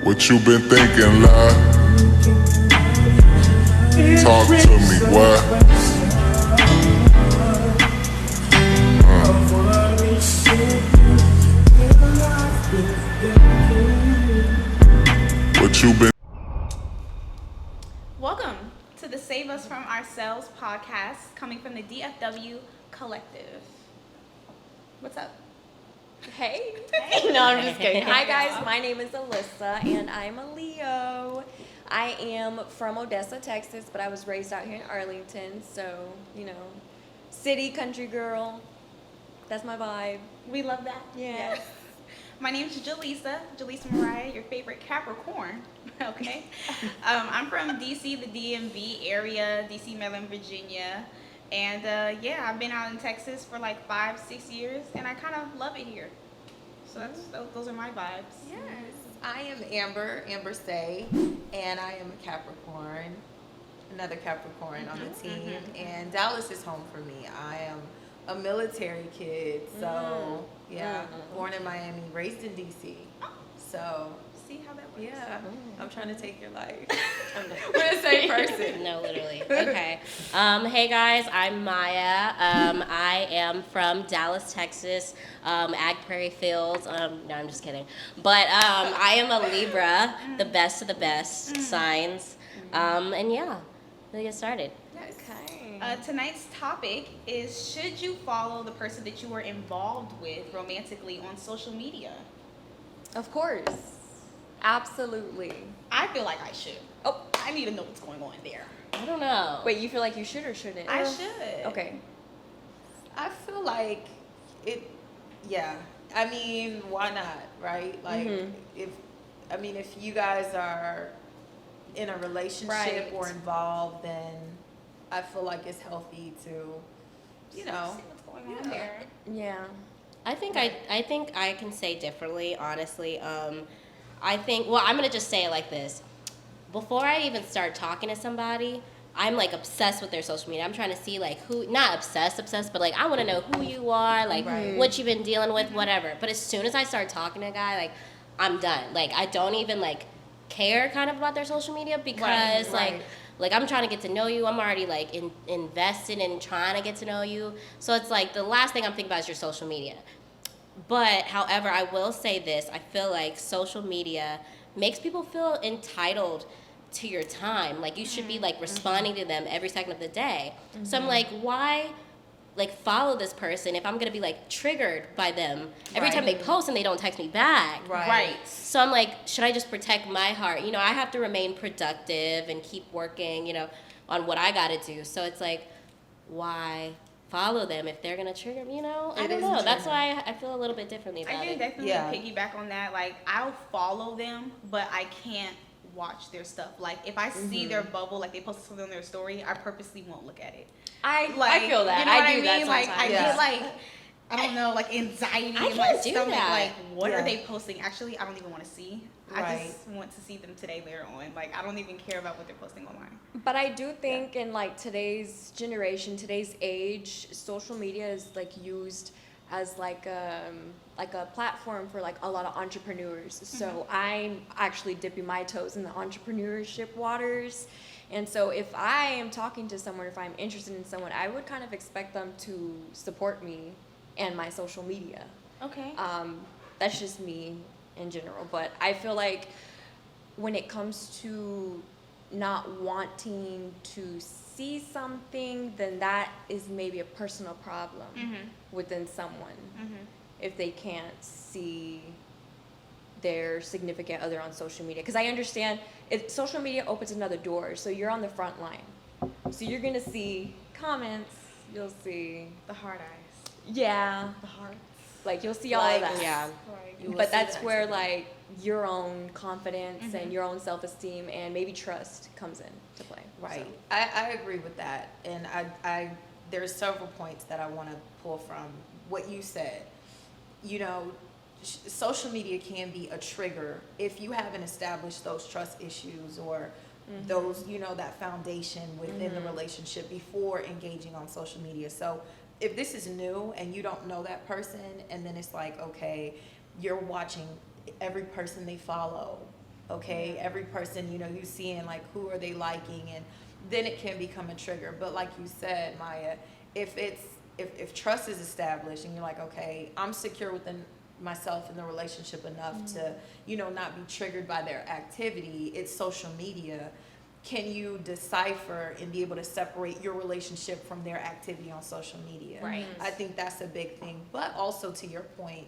What you been thinking, love? Talk to me, what? What you been? Welcome to the Save Us From Ourselves podcast, coming from the DFW Collective. What's up? Hey. No, I'm just kidding. Hi, guys. My name is Alyssa, and I'm a Leo. I am from Odessa, Texas, but I was raised out here in Arlington, so, city, country girl. That's my vibe. We love that. Yeah. Yes. My name is Jaleesa Mariah, your favorite Capricorn. Okay. I'm from DC, the DMV area, DC, Maryland, Virginia. And I've been out in Texas for like 5-6 years, and I kind of love it here. So those are my vibes. Yes. I am Amber Say, and I am a Capricorn, another Capricorn on the team. And Dallas is home for me. I am a military kid, so born in Miami, raised in DC. So see how that works. Yeah, I'm trying to take your life. We're the same person. No, literally. Okay. Hey guys, I'm Maya. I am from Dallas, Texas, Ag Prairie Fields. No, I'm just kidding. But I am a Libra, the best of the best signs. And yeah, let's get started. Okay. Tonight's topic is, should you follow the person that you are involved with romantically on social media? Of course. Absolutely. I feel like I should. Oh, I need to know what's going on there. I don't know. wait, you feel like you should or shouldn't? I should. Okay. I feel like it. Yeah. I mean, why not? Right? Like, if you guys are in a relationship or involved, then I feel like it's healthy to, See what's going on there. Yeah. I think I can say differently, honestly. I'm gonna just say it like this. Before I even start talking to somebody, I'm like obsessed with their social media. I'm trying to see like who, not obsessed, but like I want to know who you are, like what you've been dealing with, whatever. But as soon as I start talking to a guy, like I'm done. Like I don't even like care kind of about their social media because like I'm trying to get to know you. I'm already like invested in trying to get to know you. So it's like the last thing I'm thinking about is your social media. But however, I will say this. I feel like social media makes people feel entitled to your time. Like you should be like responding to them every second of the day. So I'm like, why like follow this person if I'm gonna be like triggered by them every time they post and they don't text me back? Right. So I'm like, should I just protect my heart? I have to remain productive and keep working, on what I gotta do. So it's like, why follow them if they're gonna trigger me? I don't know. That's why I feel a little bit differently about I can it. definitely piggyback on that. Like I'll follow them, but I can't watch their stuff. Like if I see their bubble, like they posted something on their story, I purposely won't look at it. I feel that. You know I do what that I mean? Like I sometimes. get like, I don't know, like anxiety in my can't do stomach. that. Like what are they posting? Actually, I don't even want to see. I Right. just want to see them today later on. Like I don't even care about what they're posting online. But I do think in like today's generation, today's age, social media is like used as like a platform for like a lot of entrepreneurs. So I'm actually dipping my toes in the entrepreneurship waters. And so if I am talking to someone, if I'm interested in someone, I would kind of expect them to support me and my social media. Okay. That's just me in general. But I feel like when it comes to not wanting to see something, then that is maybe a personal problem within someone if they can't see their significant other on social media. Because I understand social media opens another door, so you're on the front line. So you're going to see comments, you'll see The hard eyes. the hearts. Like you'll see all of that. Yeah. But that's where like your own confidence and your own self-esteem and maybe trust comes in to play. Right. I agree with that. And I there's several points that I want to pull from what you said. Social media can be a trigger if you haven't established those trust issues or those, that foundation within the relationship before engaging on social media. So if this is new and you don't know that person, and then it's like, okay, you're watching every person they follow Okay, every person, you seeing like who are they liking, and then it can become a trigger. But like you said, Maya, if trust is established and you're like, okay, I'm secure within myself in the relationship enough to, not be triggered by their activity, it's social media. Can you decipher and be able to separate your relationship from their activity on social media? Right. I think that's a big thing. But also to your point,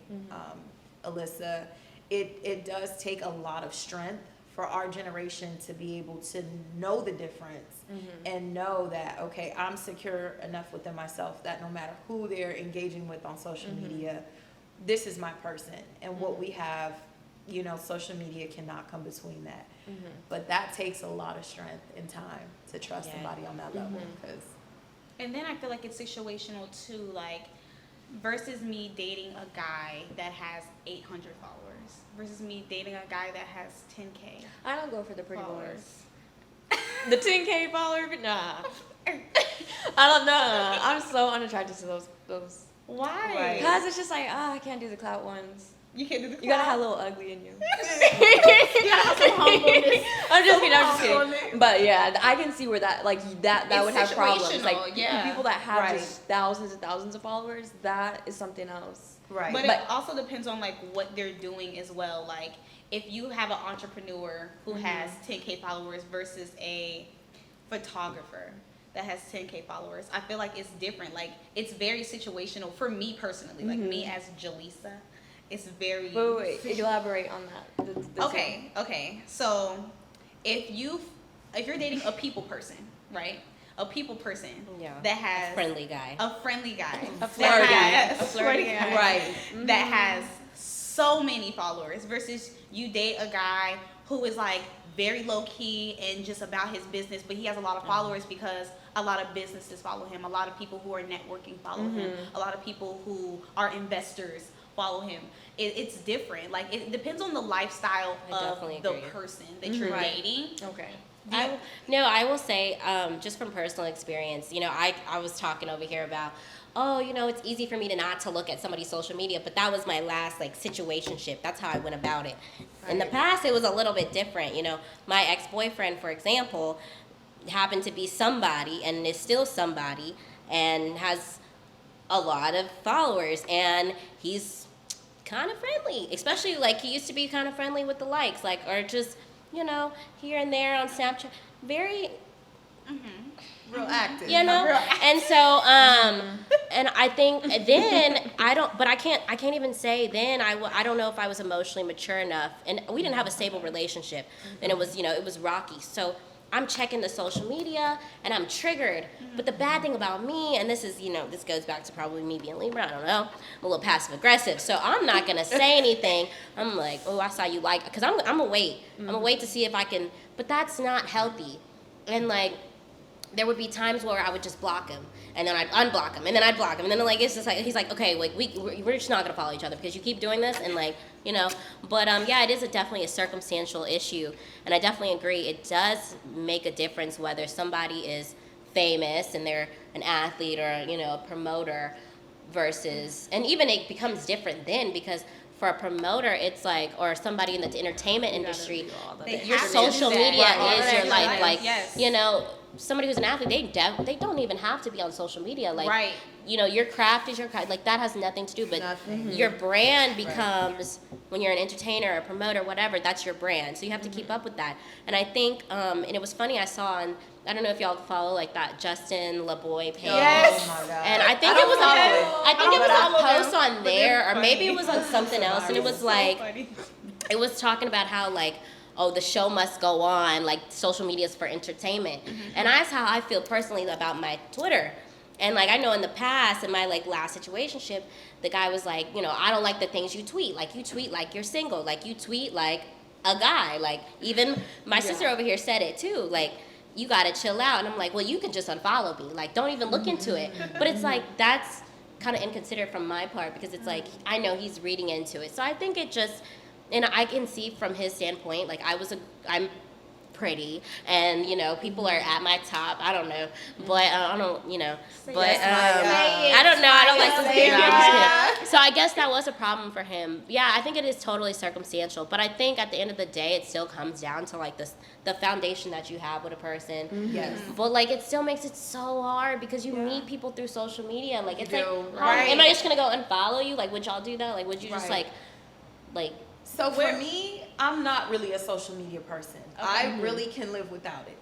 Alyssa, it does take a lot of strength for our generation to be able to know the difference and know that, okay, I'm secure enough within myself that no matter who they're engaging with on social media, this is my person. And what we have, social media cannot come between that. But that takes a lot of strength and time to trust somebody on that level. And then I feel like it's situational too, like versus me dating a guy that has 800 followers versus me dating a guy that has 10K I don't go for the pretty followers. boys. The 10K follower, but nah. I don't know. I'm so unattracted to those. Why? Right. Because it's just like, I can't do the clout ones. You can't do the You gotta clout? have a little ugly in you. You gotta have some humbleness. I'm just kidding. But yeah, I can see where that It's would have problems. situational, Like yeah. people that have Right. just thousands and thousands of followers, that is something else. Right. But But- it also depends on like what they're doing as well. Like if you have an entrepreneur who has 10K followers versus a photographer that has 10K followers, I feel like it's different. Like it's very situational for me personally. Like me as Jaleesa, it's very. Wait, elaborate on that. Okay. So if you're dating a people person, right? A people person that has A friendly guy. a friendly guy, A flirty guy. a flirty guy, Right. that has so many followers versus you date a guy who is like very low key and just about his business, but he has a lot of followers because a lot of businesses follow him, a lot of people who are networking follow him, a lot of people who are investors follow him. It's different. Like it depends on the lifestyle I of definitely the agree. person that you're Right. dating. Okay. I will say, just from personal experience, I was talking over here about, it's easy for me to look at somebody's social media, but that was my last situationship. That's how I went about it. In the past, it was a little bit different. My ex-boyfriend, for example, happened to be somebody and is still somebody and has a lot of followers, and he's kind of friendly, especially like he used to be kind of friendly with the likes, like, or just here and there on Snapchat, very Real active. and so and I think then I can't even say then I don't know if I was emotionally mature enough, and we didn't have a stable relationship, and it was rocky. So I'm checking the social media and I'm triggered. But the bad thing about me, and this is, this goes back to probably me being Libra, I don't know, I'm a little passive aggressive. So I'm not going to say anything. I'm like, oh, I saw you like, because I'm going to wait. I'm going to wait to see if I can, but that's not healthy. And like, there would be times where I would just block him, and then I'd unblock him, and then I'd block him, and then like it's just like he's like, okay, like we're just not gonna follow each other because you keep doing this, and like But yeah, it is definitely a circumstantial issue, and I definitely agree. It does make a difference whether somebody is famous and they're an athlete or a promoter versus, and even it becomes different then because. For a promoter, it's like, or somebody in the entertainment industry, your social media is your life. Like, somebody who's an athlete, they don't even have to be on social media. Like, your craft is your craft. Like, that has nothing to do. But your brand becomes, when you're an entertainer, a promoter, whatever, that's your brand. So you have to keep up with that. And I think, and it was funny, I saw on, I don't know if y'all follow like that Justin LeBoy page. Yes. Oh my God. And I think it was a post on there, or maybe it was on something else, and it was like, it was talking about how like, oh, the show must go on, like social media is for entertainment. And that's how I feel personally about my Twitter. And like I know in the past, in my like last situationship, the guy was like, I don't like the things you tweet. Like you tweet like you're single. Like you tweet like a guy. Like even my sister over here said it too. Like, you gotta chill out. And I'm like, well, you can just unfollow me. Like, don't even look into it. But it's like, that's kind of inconsiderate from my part because it's like, I know he's reading into it. So I think it just, and I can see from his standpoint, like I'm pretty, and people are at my top. I don't know, but I don't, but I don't know. I don't like to say it. So I guess that was a problem for him. Yeah, I think it is totally circumstantial, but I think at the end of the day, it still comes down to like the foundation that you have with a person. Yes. But like it still makes it so hard because you meet people through social media. Like it's like, Right. am I just gonna go unfollow you? Like, would y'all do that? Like, would you just Right. like? So for me, I'm not really a social media person. I really can live without it.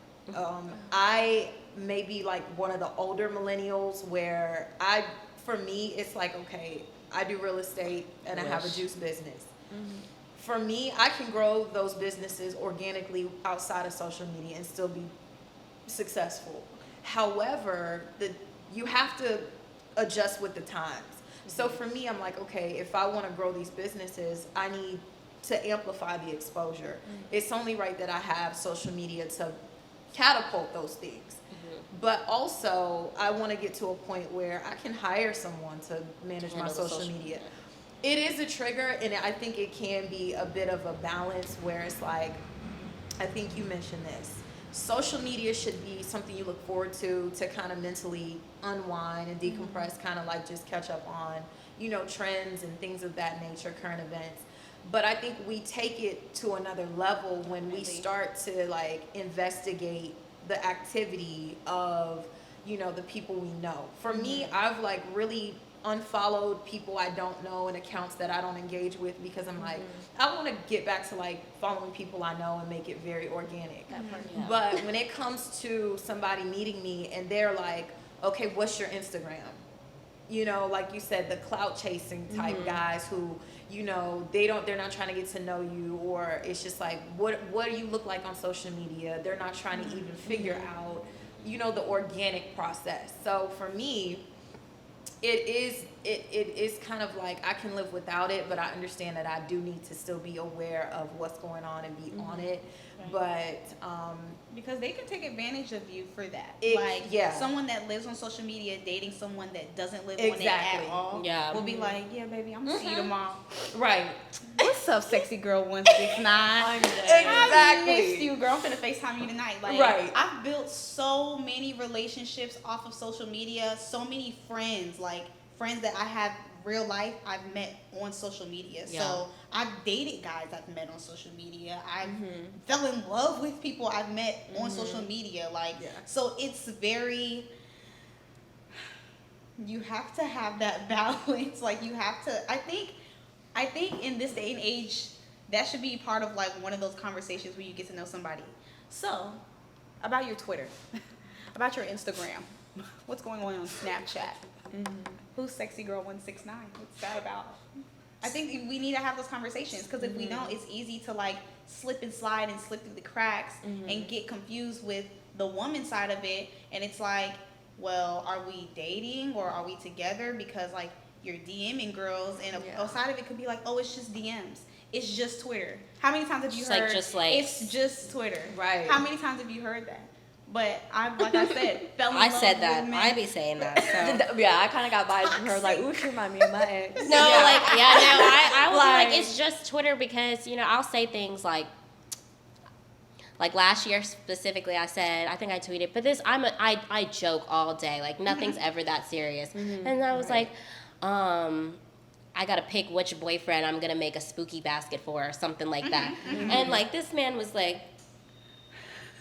I may be like one of the older millennials where for me, it's like, okay, I do real estate and I have a juice business. For me, I can grow those businesses organically outside of social media and still be successful. However, you have to adjust with the times. So for me, I'm like, okay, if I want to grow these businesses, I need to amplify the exposure. It's only right that I have social media to catapult those things. But also, I want to get to a point where I can hire someone to manage my social media. It is a trigger, and I think it can be a bit of a balance where it's like, I think you mentioned this. Social media should be something you look forward to kind of mentally unwind and decompress, kind of like just catch up on, trends and things of that nature, current events. But I think we take it to another level when we start to like investigate the activity of, the people we know. For me, I've like really unfollowed people I don't know and accounts that I don't engage with because I'm like, I want to get back to like following people I know and make it very organic. But when it comes to somebody meeting me and they're like, okay, what's your Instagram? Like you said, the clout chasing type guys who, they're not trying to get to know you, or it's just like, what do you look like on social media? They're not trying to even figure out, the organic process. So for me, it is kind of like I can live without it, but I understand that I do need to still be aware of what's going on and be on it. But because they can take advantage of you for that. Someone that lives on social media dating someone that doesn't live on it at all will be like, yeah, baby, I'm gonna see you tomorrow. Right. What's up, sexy girl 169? I missed you, girl. I'm finna FaceTime you tonight. Like, I've built so many relationships off of social media, so many friends, like friends that I have real life I've met on social media. So I've dated guys I've met on social media. I fell in love with people I've met on social media. So it's very, you have to have that balance. Like you have to, I think in this day and age, that should be part of like one of those conversations where you get to know somebody. So, about your Twitter, about your Instagram, what's going on Snapchat? Who's sexy girl 169? What's that about? I think we need to have those conversations because if we don't, it's easy to like slip and slide and slip through the cracks and get confused with the woman side of it. And it's like, well, are we dating or are we together? Because like you're DMing girls, and a side of it could be like, oh, it's just DMs. It's just Twitter. How many times have you heard? It's just Twitter. Right. How many times have you heard that? But like I said, fell in love I said that. with men. I be saying that. So. I kind of got vibes from her, like, ooh, she remind me of my ex. I was like, it's just Twitter because, I'll say things like last year specifically, I said, I think I tweeted, but I joke all day, like nothing's ever that serious. And I was like, I gotta pick which boyfriend I'm gonna make a spooky basket for or something like that. And like this man was like,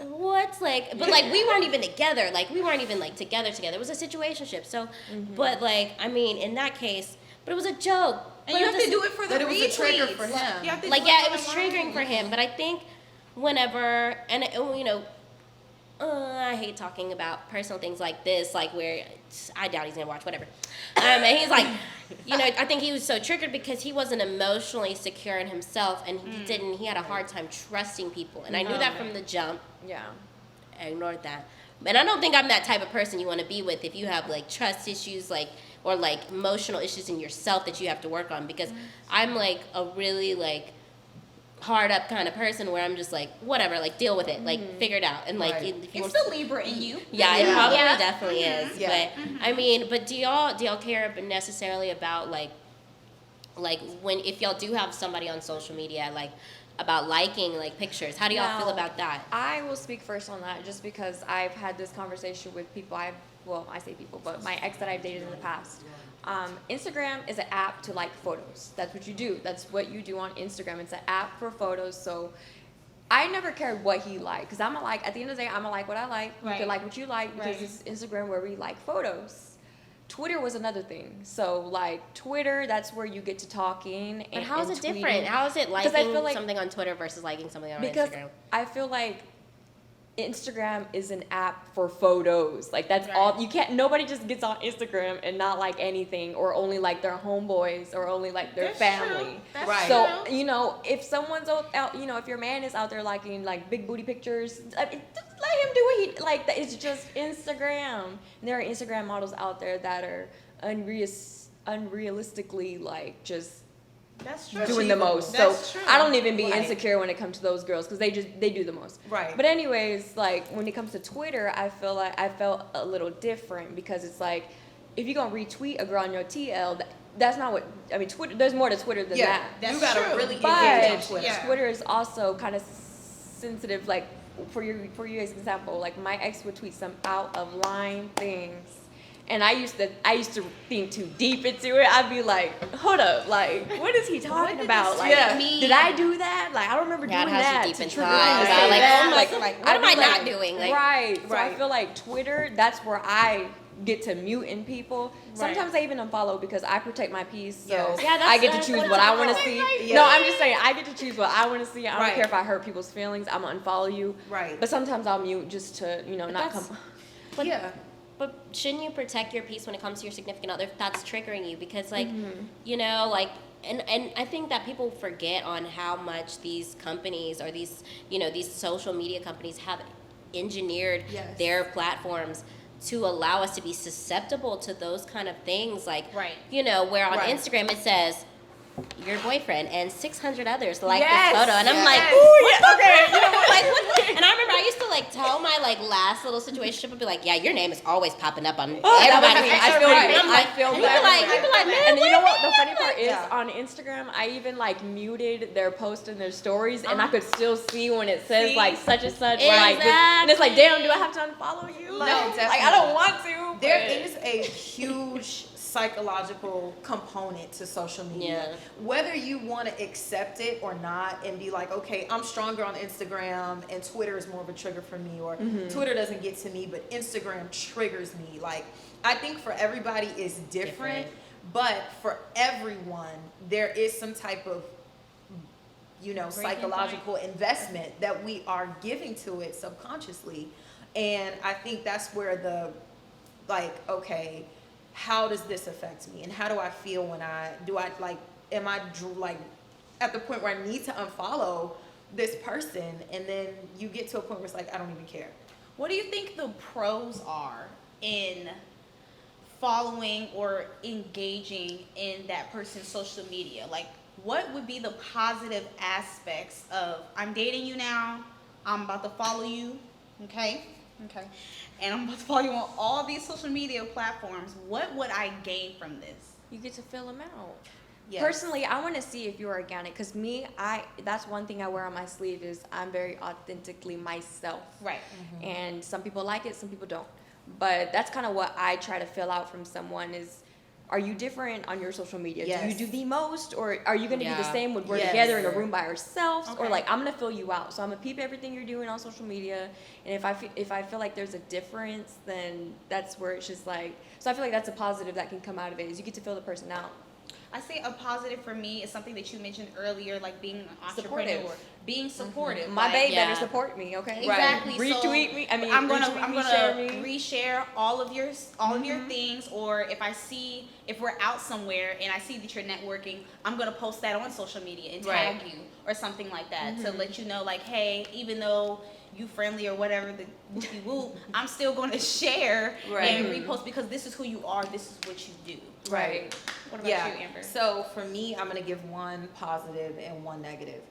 what? Like, but like we weren't even together. Like we weren't even like together. It was a situationship. So, but like, I mean, in that case, but it was a joke. And you have to do it for the retweets. It was a trigger for him. It was triggering for him. But I think whenever, and I hate talking about personal things like this, like where I doubt he's gonna watch, whatever. And he's like, I think he was so triggered because he wasn't emotionally secure in himself, and he had a hard time trusting people. And I knew that from the jump. Yeah. I ignored that. And I don't think I'm that type of person you want to be with if you have like trust issues, like, or like emotional issues in yourself that you have to work on, because I'm like a really like hard up kind of person where I'm just like, whatever, like deal with it, like figure it out. And like if you it's the Libra in you. Yeah, it probably definitely is. Yeah. But I mean, but do y'all care necessarily about like when if y'all do have somebody on social media, like about liking like pictures. How do y'all feel Now, about that? I will speak first on that just because I've had this conversation with people I say people, but my ex that I've dated in the past. Instagram is an app to like photos. That's what you do. That's what you do on Instagram. It's an app for photos. So I never cared what he liked because I'm a like, at the end of the day, I'm a like what I like. You Right. can like what you like because Right. it's Instagram where we like photos. Twitter was another thing. So like Twitter, that's where you get to talking. But how is and it tweeting. different? How is it I liking feel like- something on Twitter versus liking something on Because Instagram? I feel like Instagram is an app for photos. Like that's Right. all you can't nobody just gets on Instagram and not like anything or only like their homeboys or only like their That's family. true. That's Right. So, true. you know, if someone's out, you know, if your man is out there liking like big booty pictures, I mean, just let him do what he like. It's just Instagram. And there are Instagram models out there that are unrealistically like just That's true. doing the most. That's So true. I don't even be Right. insecure when it comes to those girls because they do the most. Right. But anyways, like when it comes to Twitter, I feel like I felt a little different because it's like if you're gonna retweet a girl on your TL, that's not what I mean. Twitter, there's more to Twitter than Yeah, that. That's you gotta true. really engage on But Twitter. Yeah. Twitter is also kind of sensitive. Like for you as example, like my ex would tweet some out of line things. And I used to think too deep into it. I'd be like, hold up, like, what is he talking did about? this Like, Yeah. mean? did I do that? Like, I don't remember Yeah, it doing has you that. deep to in trigger thought him to about, say like, that. oh my- like, what I'd am be I not doing? Like- right. So I Right. feel like Twitter, that's where I get to mute in people. Right. Sometimes I even unfollow because I protect my peace. So Yes. Yeah, that's- I get to that's choose what what it's I want to about. see. Yeah. No, I'm just saying I get to choose what I want to see. I don't Right. care if I hurt people's feelings. I'm gonna unfollow you. Right. But sometimes I'll mute just to not that's- come. But, Yeah. but shouldn't you protect your peace when it comes to your significant other if that's triggering you? Because like, Mm-hmm. you know, like, and I think that people forget on how much these companies or these, you know, these social media companies have engineered Yes. their platforms to allow us to be susceptible to those kind of things. Like, Right. you know, where on Right. Instagram it says, your boyfriend and 600 others like Yes, this photo, and I'm yes. like, Yes. ooh, yeah, okay, you know what, like, what? And I remember I used to like tell my like last little situation, and be like, yeah, your name is always popping up on that was everybody's me. picture. I feel And you. I'm like, I feel and that. you'd be like, man, And you wait know a what the minute, funny part like- is? Yeah. On Instagram, I even like muted their post and their stories, and I could still see when it says See? like such and such. Like, this- and it's like, Exactly. damn, do I have to unfollow you? No, Like I definitely. don't want to. There but- is a huge psychological component to social media. Yeah. Whether you want to accept it or not and be like, okay, I'm stronger on Instagram and Twitter is more of a trigger for me, or Twitter doesn't get to me, but Instagram triggers me. Like, I think for everybody is different, Different. but for everyone, there is some type of Breaking psychological investment that we are giving to it subconsciously. And I think that's where the, like, okay, how does this affect me? And how do I feel when am I like at the point where I need to unfollow this person? And then you get to a point where it's like, I don't even care. What do you think the pros are in following or engaging in that person's social media? Like, what would be the positive aspects of I'm dating you now, I'm about to follow you, okay? Okay. And I'm about to follow you on all these social media platforms. What would I gain from this? You get to fill them out. Yes. Personally, I want to see if you're organic because that's one thing I wear on my sleeve is I'm very authentically myself. Right. And some people like it, some people don't. But that's kind of what I try to fill out from someone is, are you different on your social media? Yes. Do you do the most, or are you going to be the Yeah. same when we're Yes. together in a room by ourselves? Or Okay. like, I'm going to fill you out. So I'm going to peep everything you're doing on social media. And if I feel like there's a difference, then that's where it's just like, so I feel like that's a positive that can come out of it is you get to fill the person out. I say a positive for me is something that you mentioned earlier, like being an entrepreneur, Supportive. being supportive. My like, babe Yeah. better support me, okay? Exactly. Retweet so me. I mean, I'm retweet gonna me, share me. reshare all of your things, or if we're out somewhere and I see that you're networking, I'm gonna post that on social media and tag Right. you or something like that to let you know, like, hey, even though you friendly or whatever the whoopie whoop, I'm still gonna share Right. and repost because this is who you are, this is what you do. Right. What about Yeah. you, Amber? So for me, I'm gonna give one positive and one negative.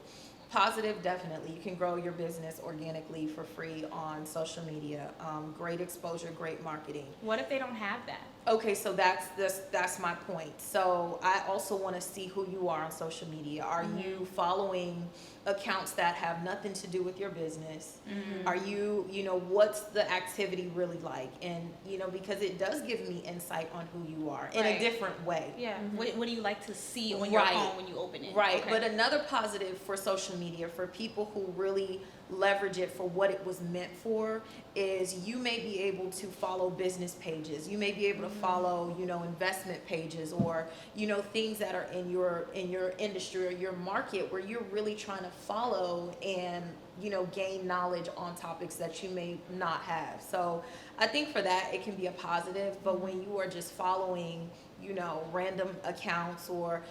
Positive, definitely. You can grow your business organically for free on social media. Great exposure, great marketing. What if they don't have that? Okay, so that's my point. So I also want to see who you are on social media. Are you following accounts that have nothing to do with your business? Are you, what's the activity really like? And because it does give me insight on who you are in a Right. different way. Yeah. What do you like to see on your Right. phone when you open it? Right. Okay. But another positive for social media, for people who really leverage it for what it was meant for, is you may be able to follow business pages. You may be able to follow, investment pages, or, things that are in your industry or your market, where you're really trying to follow and, gain knowledge on topics that you may not have. So I think for that, it can be a positive. But when you are just following, random accounts, or,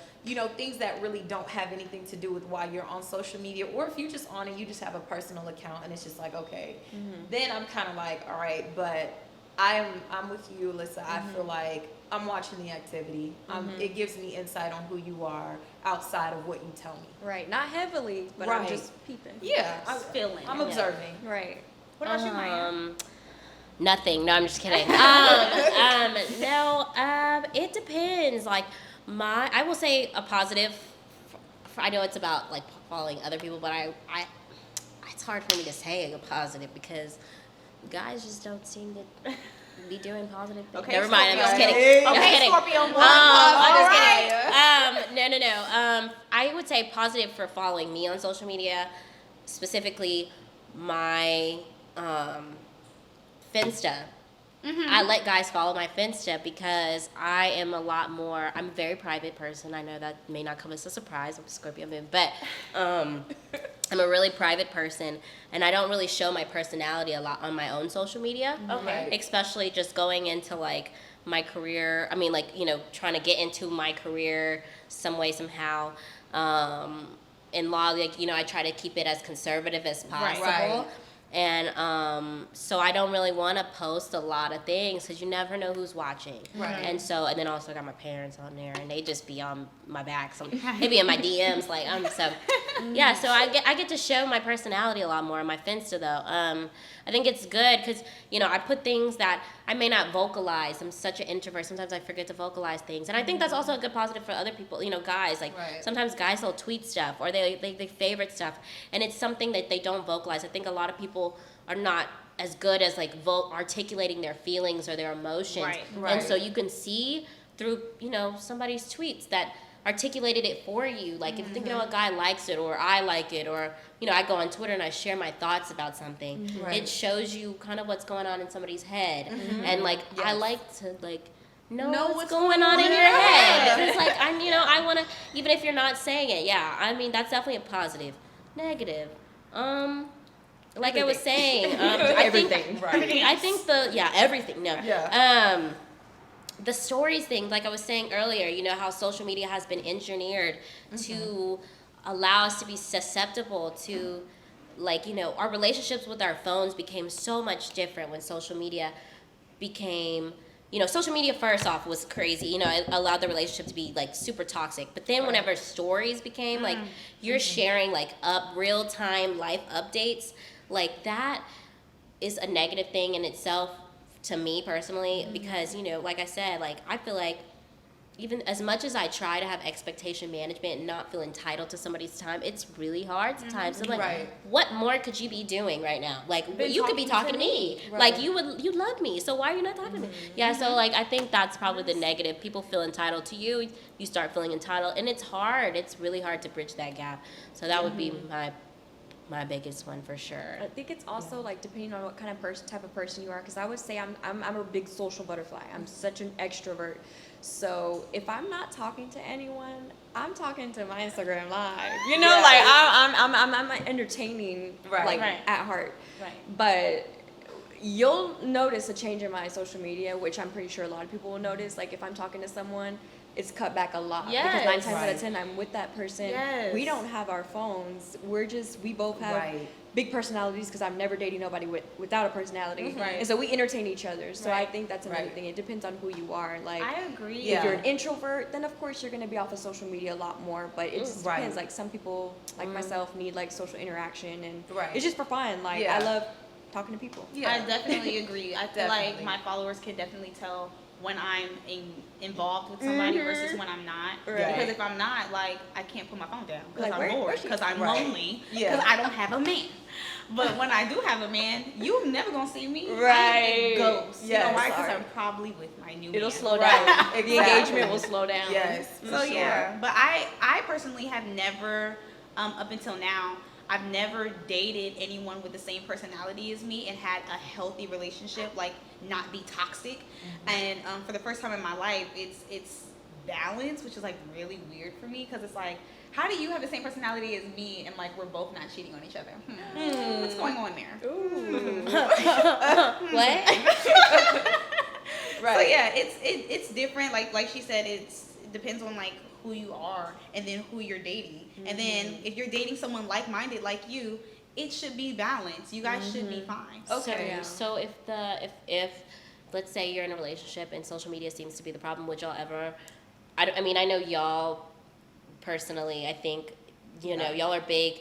things that really don't have anything to do with why you're on social media, or if you're just on it, you just have a personal account and it's just like, okay, then I'm kind of like, all right, but I'm with you, Alyssa. I feel like I'm watching the activity. It gives me insight on who you are outside of what you tell me. Right. Not heavily, but Right. I'm just peeping. Yeah, Just feeling. I'm observing. Right. What about you, Maya? Nothing. No, I'm just kidding. No, it depends. Like I will say a positive. I know it's about like following other people, but I, it's hard for me to say a positive because guys just don't seem to be doing positive things. Okay, Never mind. I'm just Scorpio. kidding. I'm Okay, just kidding. Scorpio. I'm just kidding. No. I would say positive for following me on social media, specifically my Finsta. I let guys follow my Finsta because I am I'm a very private person. I know that may not come as a surprise. I'm a Scorpio moon, but I'm a really private person, and I don't really show my personality a lot on my own social media. Okay. Especially just going into like my career. I mean, like, trying to get into my career some way, somehow. In law, like, I try to keep it as conservative as possible. Right. And so I don't really want to post a lot of things because you never know who's watching. Right. And then also I got my parents on there, and they just be on my back. They be in my DMs, like so. Yeah, so I get to show my personality a lot more on my Finsta though. I think it's good because I put things that I may not vocalize. I'm such an introvert. Sometimes I forget to vocalize things, and I think that's also a good positive for other people. Guys, like Right. sometimes guys will tweet stuff or they favorite stuff, and it's something that they don't vocalize. I think a lot of people are not as good as like articulating their feelings or their emotions, Right. and so you can see through somebody's tweets that articulated it for you. Like if you think a guy likes it, or I like it, or I go on Twitter and I share my thoughts about something, Right. it shows you kind of what's going on in somebody's head, and like I Yes. like to like know Know what's what's going going on in on. your head. Yeah. Because like I want to, even if you're not saying it. Yeah, I mean that's definitely a positive. Negative, like I was saying, I think Right. I think everything. No. Yeah. The stories thing, like I was saying earlier, how social media has been engineered to allow us to be susceptible to, like, our relationships with our phones became so much different when social media became, social media first off was crazy, it allowed the relationship to be like super toxic. But then whenever stories became like, you're sharing like real-time life updates, like that is a negative thing in itself to me personally, because like I said, like I feel like even as much as I try to have expectation management and not feel entitled to somebody's time, it's really hard sometimes. So like, Right. what more could you be doing right now? Like you could be talking to me. Right. Like you love me, so why are you not talking to me? Yeah, so like I think that's probably the negative. People feel entitled to you. You start feeling entitled, and it's hard. It's really hard to bridge that gap. So that would be my biggest one for sure. I think it's also like depending on what kind of type of person you are, because I would say I'm a big social butterfly. I'm such an extrovert. So if I'm not talking to anyone, I'm talking to my Instagram live. Yeah. Like I'm entertaining, Right. like Right. at heart. Right. But you'll notice a change in my social media, which I'm pretty sure a lot of people will notice. Like if I'm talking to someone, it's cut back a lot. Yes. Because 9 times out Right. of 10, I'm with that person. Yes. We don't have our phones. We both have Right. big personalities, because I'm never dating nobody without a personality. Right. And so we entertain each other. So I Right. think that's another Right. thing. It depends on who you are. Like I agree. Yeah. if you're an introvert, then of course you're going to be off of social media a lot more. But it just Right. depends. Like some people, like myself, need like social interaction, and Right. it's just for fun. Like Yeah. I love talking to people. Yeah. I definitely agree. I feel like Definitely. my followers can definitely tell when I'm involved with somebody versus when I'm not. Right. Because if I'm not, like, I can't put my phone down because Like, I'm bored, where's she? because I'm Right. lonely, Yeah. because I don't have a man. But when I do have a man, you never gonna see me. I'm Right. a ghost. You know Yes. why? Because Sorry. I'm probably with my new It'll man. slow Right. down. The Exactly. engagement will slow down. Yes. So for sure. yeah, but I personally have never, up until now, I've never dated anyone with the same personality as me and had a healthy relationship, like not be toxic. And for the first time in my life, it's balance, which is like really weird for me because it's like, how do you have the same personality as me and like we're both not cheating on each other? What's going on there? Ooh. What? So yeah, it's different. Like she said, it depends on like who you are and then who you're dating. And then if you're dating someone like-minded like you, it should be balanced. You guys should be fine. Okay. So if let's say you're in a relationship and social media seems to be the problem, would y'all ever? I mean, I know y'all personally. I think y'all are big.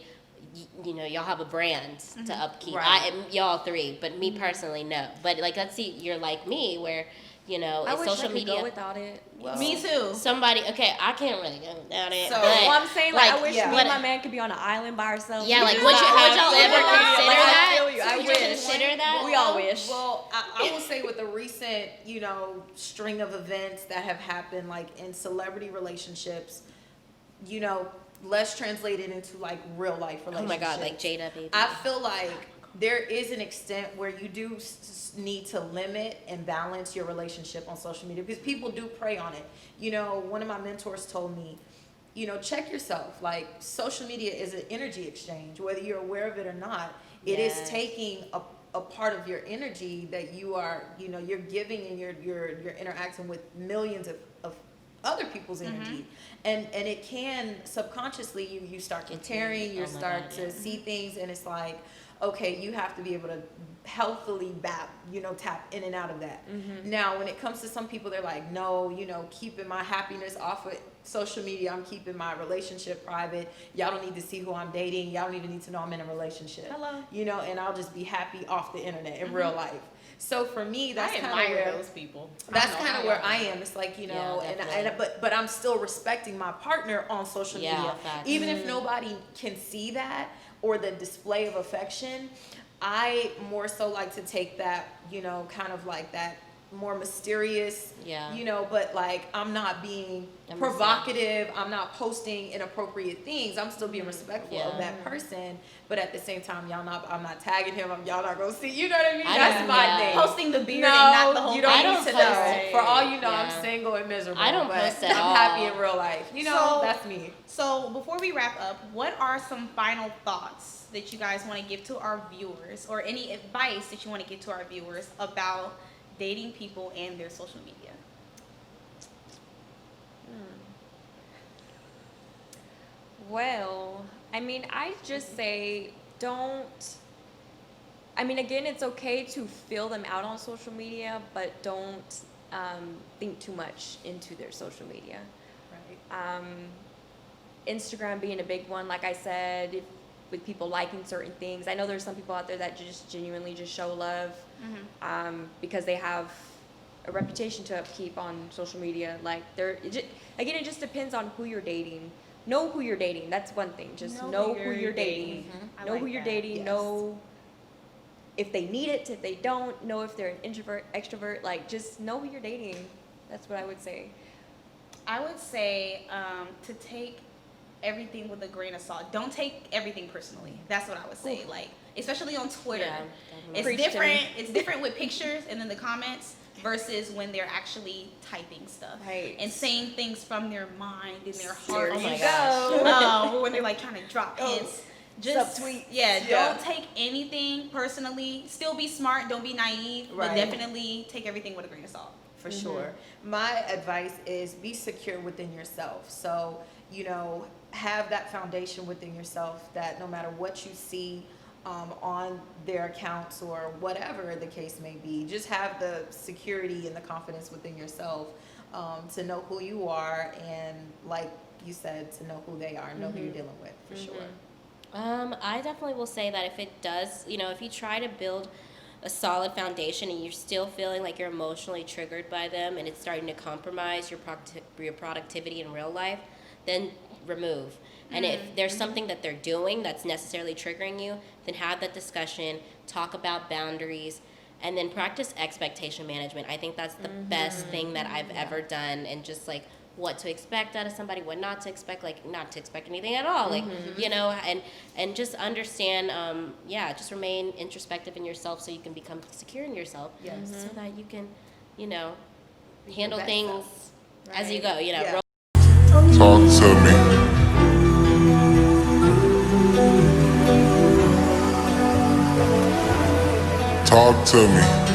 Y'all have a brand to upkeep. Right. Y'all three, but me personally, no. But like, let's see, you're like me, where I it's wish social I could media. go without it. Well, Me too. Somebody, okay, I can't really go without it. So- but, Well, I'm saying like I wish yeah. me and my man could be on an island by ourselves. Yeah, We like, just would not y'all have- ever Like, consider I that? feel you. I Would you wish. consider that? We all wish. Well, I will say with the recent, string of events that have happened, like in celebrity relationships, less translated into like real life Oh relationships. my God, like Jada, baby. I feel like there is an extent where you do need to limit and balance your relationship on social media because people do prey on it. One of my mentors told me, check yourself. Like social media is an energy exchange, whether you're aware of it or not. It is Yes. taking a part of your energy that you are, you're giving and you're interacting with millions of other people's energy. And it can subconsciously you start comparing, you Oh my start God, to yeah. see things, and it's like, okay, you have to be able to healthily tap in and out of that. Now, when it comes to some people, they're like, no, keeping my happiness off of social media, I'm keeping my relationship private. Y'all don't need to see who I'm dating. Y'all don't even need to know I'm in a relationship. Hello. And I'll just be happy off the internet in real life. So for me, that's I kind of admire where those people. that's I don't know kind how of where y'all I do it. am. It's like, Yeah, and definitely. but I'm still respecting my partner on social Yeah, media. facts. Even if nobody can see that or the display of affection, I more so like to take that, kind of like that more mysterious, Yeah. but like I'm not being I'm provocative, I'm not posting inappropriate things, I'm still being respectful of Yeah. that person, but at the same time, I'm not tagging him, y'all not gonna see, you know what I mean? I That's don't- my yeah. thing. Posting the beard No, and not the whole you thing. don't I need don't to post know. it. For all you know, Yeah. I'm single and miserable. I don't but post at I'm happy all. in real life. So- That's me. So before we wrap up, what are some final thoughts that you guys want to give to our viewers, or any advice that you want to give to our viewers about dating people and their social media? Well, I mean, I just say again, it's okay to fill them out on social media, but don't think too much into their social media. Right. Instagram being a big one, like I said, with people liking certain things. I know there's some people out there that just genuinely just show love because they have a reputation to upkeep on social media. Like again, it just depends on who you're dating. Know who you're dating. That's one thing. Just know who you're dating. I Know like who you're that. dating. Yes. Know if they need it, if they don't. Know if they're an introvert, extrovert. Like, just know who you're dating. That's what I would say. I would say to take everything with a grain of salt. Don't take everything personally. That's what I would say. Like, especially on Twitter. Yeah, It's Preach to me. different. It's different with pictures and then the comments versus when they're actually typing stuff Right. and saying things from their mind and their There heart. Oh you my go. gosh. Or when they're like trying to drop Oh, hints. Just subtweets. yeah, Yeah. don't take anything personally. Still be smart. Don't be naive. But Right. definitely take everything with a grain of salt. For sure. My advice is be secure within yourself. So, have that foundation within yourself that no matter what you see on their accounts or whatever the case may be, just have the security and the confidence within yourself to know who you are and, like you said, to know who they are, know who you're dealing with, for sure. I definitely will say that if it does, if you try to build a solid foundation and you're still feeling like you're emotionally triggered by them and it's starting to compromise your productivity in real life, then remove. And if there's something that they're doing that's necessarily triggering you, then have that discussion, talk about boundaries, and then practice expectation management. I think that's the best thing that I've ever done, and just like what to expect out of somebody, what not to expect, like not to expect anything at all, like you know, and just understand, just remain introspective in yourself so you can become secure in yourself, so that you can, you know, handle things as you go, you know. Yeah. Talk to me. Talk to me.